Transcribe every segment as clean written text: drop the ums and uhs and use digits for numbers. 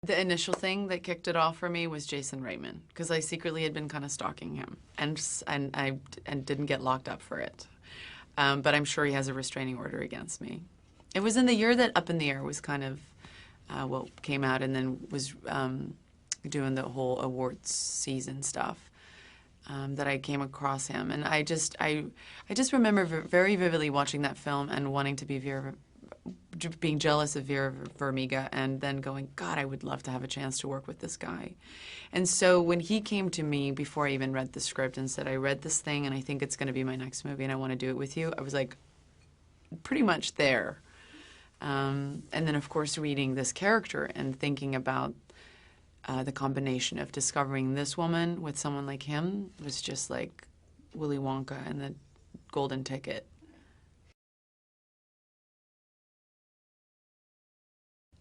The initial thing that kicked it off for me was Jason Reitman, because I secretly had been kind of stalking him, and didn't get locked up for it. But I'm sure he has a restraining order against me. It was in the year that Up in the Air was kind of came out, and then was doing the whole awards season stuff, that I came across him, and I just remember very vividly watching that film and wanting to be being jealous of Vera Farmiga, and then going, God, I would love to have a chance to work with this guy. And so when he came to me before I even read the script and said, I read this thing and I think it's going to be my next movie and I want to do it with you, I was like, pretty much there. And then, of course, reading this character and thinking about the combination of discovering this woman with someone like him was just like Willy Wonka and the golden ticket.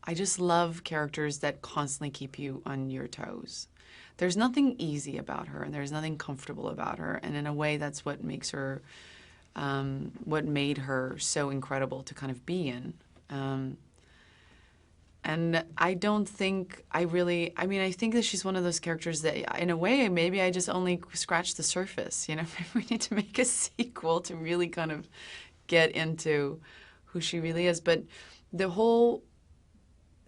I just love characters that constantly keep you on your toes. There's nothing easy about her, and there's nothing comfortable about her, and in a way, that's what makes her, what made her so incredible to kind of be in. And I don't think I mean, I think that she's one of those characters that, in a way, maybe I just only scratched the surface, you know? Maybe we need to make a sequel to really kind of get into who she really is. But the whole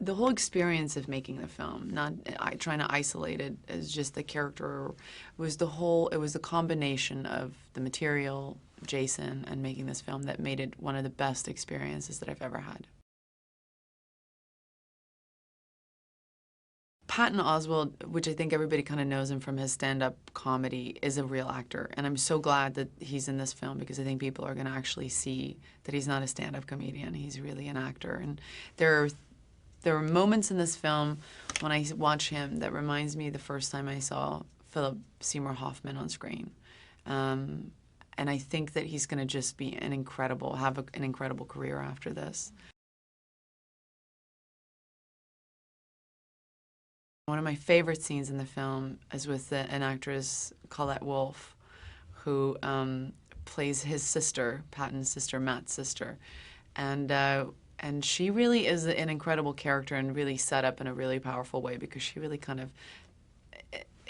experience of making the film, not trying to isolate it as just the character, was it was the combination of the material, Jason, and making this film that made it one of the best experiences that I've ever had. Patton Oswalt, which I think everybody kind of knows him from his stand-up comedy, is a real actor. And I'm so glad that he's in this film, because I think people are going to actually see that he's not a stand-up comedian. He's really an actor. And there are moments in this film when I watch him that reminds me the first time I saw Philip Seymour Hoffman on screen. And I think that he's going to just be have an incredible career after this. One of my favorite scenes in the film is with an actress, Colette Wolfe, who plays his sister, Patton's sister, Matt's sister. And she really is an incredible character, and really set up in a really powerful way, because she really kind of,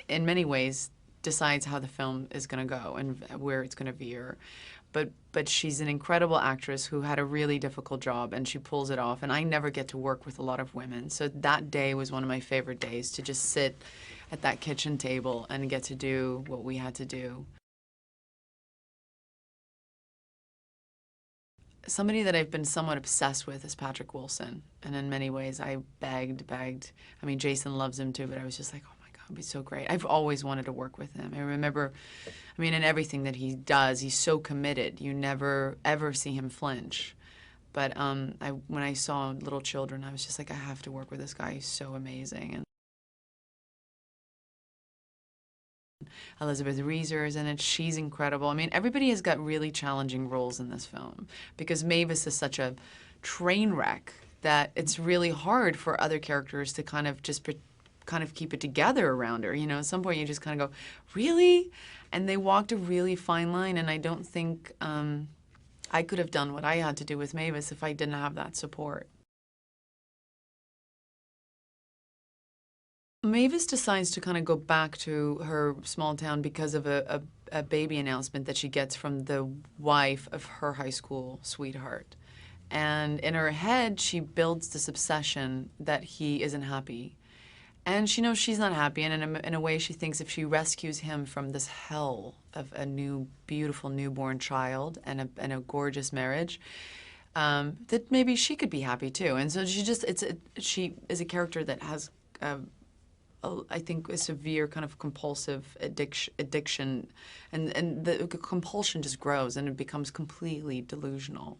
in many ways, decides how the film is going to go and where it's going to veer. But she's an incredible actress who had a really difficult job, and she pulls it off. And I never get to work with a lot of women, so that day was one of my favorite days, to just sit at that kitchen table and get to do what we had to do. Somebody that I've been somewhat obsessed with is Patrick Wilson, and in many ways I begged. I mean, Jason loves him too, but I was just like, oh my God, it'd be so great. I've always wanted to work with him. I remember, I mean, in everything that he does, he's so committed. You never, ever see him flinch. But when I saw Little Children, I was just like, I have to work with this guy. He's so amazing. And Elizabeth Reeser is in it. She's incredible. I mean, everybody has got really challenging roles in this film, because Mavis is such a train wreck that it's really hard for other characters to kind of just keep it together around her. You know, at some point you just kind of go, really? And they walked a really fine line, and I don't think I could have done what I had to do with Mavis if I didn't have that support. Mavis decides to kind of go back to her small town because of a baby announcement that she gets from the wife of her high school sweetheart. And in her head, she builds this obsession that he isn't happy. And she knows she's not happy, and in a way she thinks if she rescues him from this hell of a new, beautiful newborn child and a gorgeous marriage, that maybe she could be happy too. And so she is a character that has I think a severe kind of compulsive addiction, and the compulsion just grows and it becomes completely delusional.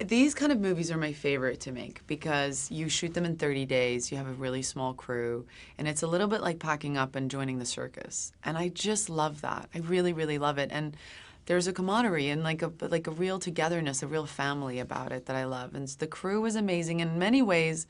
These kind of movies are my favorite to make, because you shoot them in 30 days, you have a really small crew, and it's a little bit like packing up and joining the circus. And I just love that. I really, really love it. And there's a camaraderie and like a real togetherness, a real family about it that I love. And the crew was amazing. In many ways,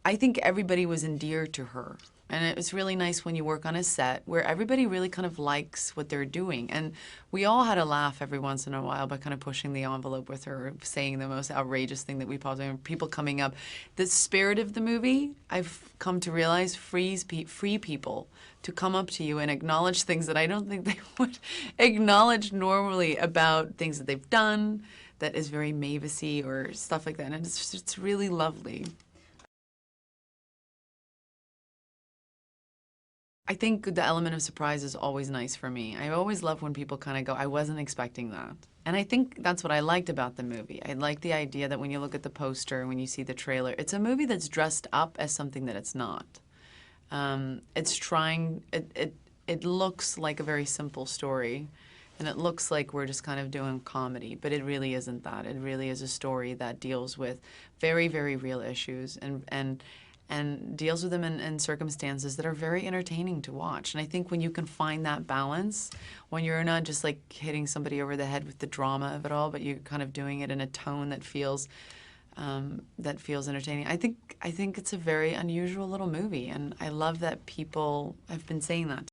I think everybody was endeared to her. And it's really nice when you work on a set where everybody really kind of likes what they're doing. And we all had a laugh every once in a while by kind of pushing the envelope with her, saying the most outrageous thing that we possibly, people coming up. The spirit of the movie, I've come to realize, free people to come up to you and acknowledge things that I don't think they would acknowledge normally about things that they've done that is very Mavis-y or stuff like that. And it's really lovely. I think the element of surprise is always nice for me. I always love when people kind of go, I wasn't expecting that. And I think that's what I liked about the movie. I like the idea that when you look at the poster, when you see the trailer, it's a movie that's dressed up as something that it's not. It's trying, it looks like a very simple story, and it looks like we're just kind of doing comedy, but it really isn't that. It really is a story that deals with very, very real issues and deals with them in circumstances that are very entertaining to watch. And I think when you can find that balance, when you're not just like hitting somebody over the head with the drama of it all, but you're kind of doing it in a tone that feels entertaining. I think it's a very unusual little movie, and I love that people have been saying that.